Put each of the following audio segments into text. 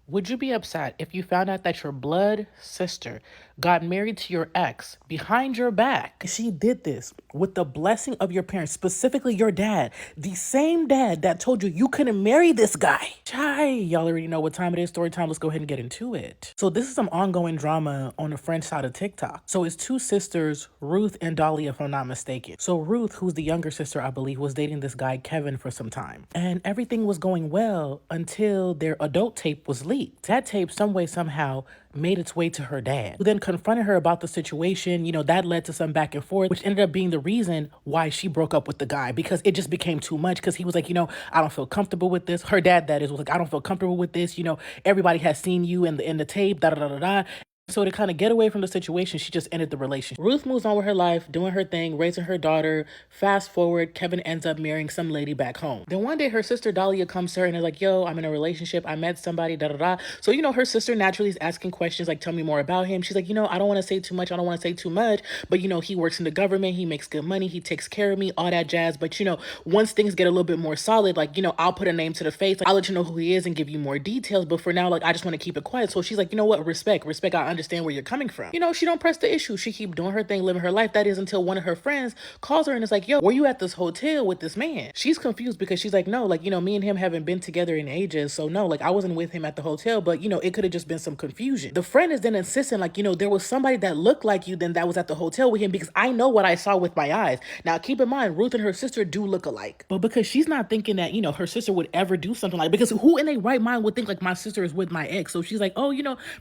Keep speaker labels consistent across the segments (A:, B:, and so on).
A: Would you be upset if you found out that your blood sister got married to your ex behind your back? She did this with the blessing of your parents, specifically your dad, the same dad that told you you couldn't marry this guy. Chai, y'all already know what time it is. Story time. Let's go ahead and get into it. So this is some ongoing drama on the French side of TikTok. So it's two sisters, Ruth and Dolly, if I'm not mistaken. So Ruth, who's the younger sister, I believe, was dating this guy Kevin for some time, and everything was going well until their adult tape was leaked. That tape, some way, somehow, made its way to her dad, who then confronted her about the situation. That led to some back and forth, which ended up being the reason why she broke up with the guy, because it just became too much. Because he was like, I don't feel comfortable with this. Her dad, that is, was like, I don't feel comfortable with this. Everybody has seen you in the tape, da da da da da. So to kind of get away from the situation, she just ended the relationship. Ruth moves on with her life, doing her thing, raising her daughter. Fast forward, Kevin ends up marrying some lady back home. Then one day her sister Dahlia comes to her and is like, yo, I'm in a relationship. I met somebody, da da da. So, her sister naturally is asking questions like, tell me more about him. She's like, I don't want to say too much. I don't want to say too much. But, he works in the government. He makes good money. He takes care of me, all that jazz. But, once things get a little bit more solid, like, I'll put a name to the face. I'll let you know who he is and give you more details. But for now, like, I just want to keep it quiet. So she's like, you know what? Respect. I understand where you're coming from. She don't press the issue. She keep doing her thing, living her life. That is until one of her friends calls her and is like, yo, were you at this hotel with this man? She's confused because she's like, no, like, me and him haven't been together in ages. So no, like, I wasn't with him at the hotel, but it could have just been some confusion. The friend is then insisting, like, there was somebody that looked like you then that was at the hotel with him, because I know what I saw with my eyes. Now, keep in mind, Ruth and her sister do look alike, but because she's not thinking that, her sister would ever do something like, because who in their right mind would think like my sister is with my ex? So she's like, oh,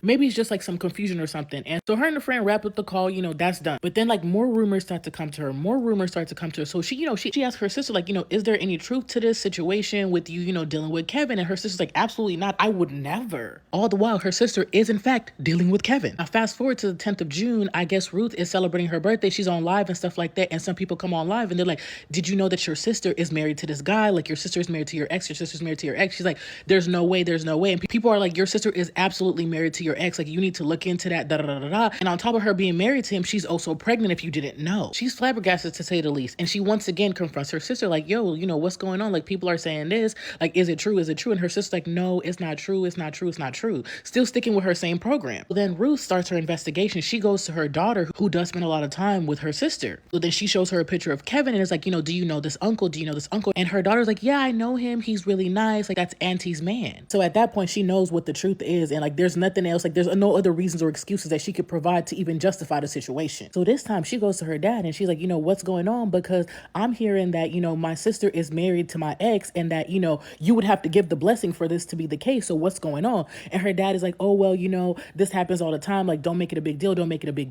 A: maybe it's just like some confusion or something. And so her and the friend wrap up the call, that's done. But then like more rumors start to come to her. So she asks her sister, like, is there any truth to this situation with you, dealing with Kevin? And her sister's like, absolutely not. I would never. All the while, her sister is in fact dealing with Kevin. Now fast forward to the 10th of June, I guess Ruth is celebrating her birthday. She's on live and stuff like that. And some people come on live and they're like, did you know that your sister is married to this guy? Like, your sister is married to your ex. Your sister's married to your ex. She's like, there's no way. And people are like, your sister is absolutely married to your ex. Like, you need to look into that, da da da da da. And on top of her being married to him, she's also pregnant, if you didn't know. She's flabbergasted, to say the least. And she once again confronts her sister, like, yo, what's going on? Like, people are saying this. Like, is it true? And her sister's like, no, it's not true. Still sticking with her same program. Well, then Ruth starts her investigation. She goes to her daughter, who does spend a lot of time with her sister. So then she shows her a picture of Kevin and is like, do you know this uncle? And her daughter's like, yeah, I know him. He's really nice. Like, that's Auntie's man. So at that point, she knows what the truth is. And like, there's nothing else. Like, there's no other reasons or excuses that she could provide to even justify the situation. So this time she goes to her dad and she's like, what's going on? Because I'm hearing that, my sister is married to my ex, and that, you would have to give the blessing for this to be the case. So what's going on? And her dad is like, oh, well, this happens all the time. Like, don't make it a big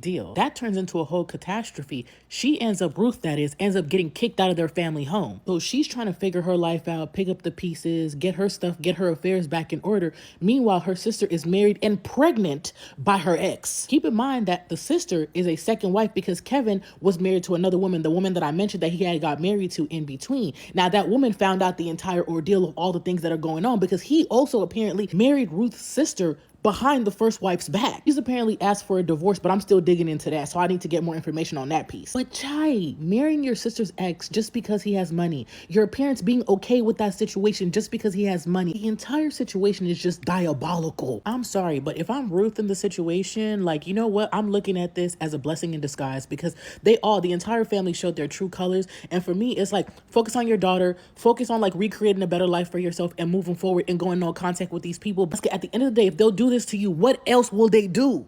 A: deal. That turns into a whole catastrophe. Ruth ends up getting kicked out of their family home. So she's trying to figure her life out, pick up the pieces, get her stuff, get her affairs back in order. Meanwhile, her sister is married and pregnant by her ex. Keep in mind that the sister is a second wife, because Kevin was married to another woman, the woman that I mentioned that he had got married to in between. Now, that woman found out the entire ordeal of all the things that are going on, because he also apparently married Ruth's sister behind the first wife's back. He's apparently asked for a divorce, but I'm still digging into that, so I need to get more information on that piece. But Chai, marrying your sister's ex just because he has money, your parents being okay with that situation just because he has money, the entire situation is just diabolical. I'm sorry, but if I'm Ruth in the situation, like, you know what? I'm looking at this as a blessing in disguise, because the entire family showed their true colors. And for me, it's like, focus on your daughter, focus on like recreating a better life for yourself and moving forward and going no contact with these people. Because at the end of the day, if they'll do this to you, what else will they do?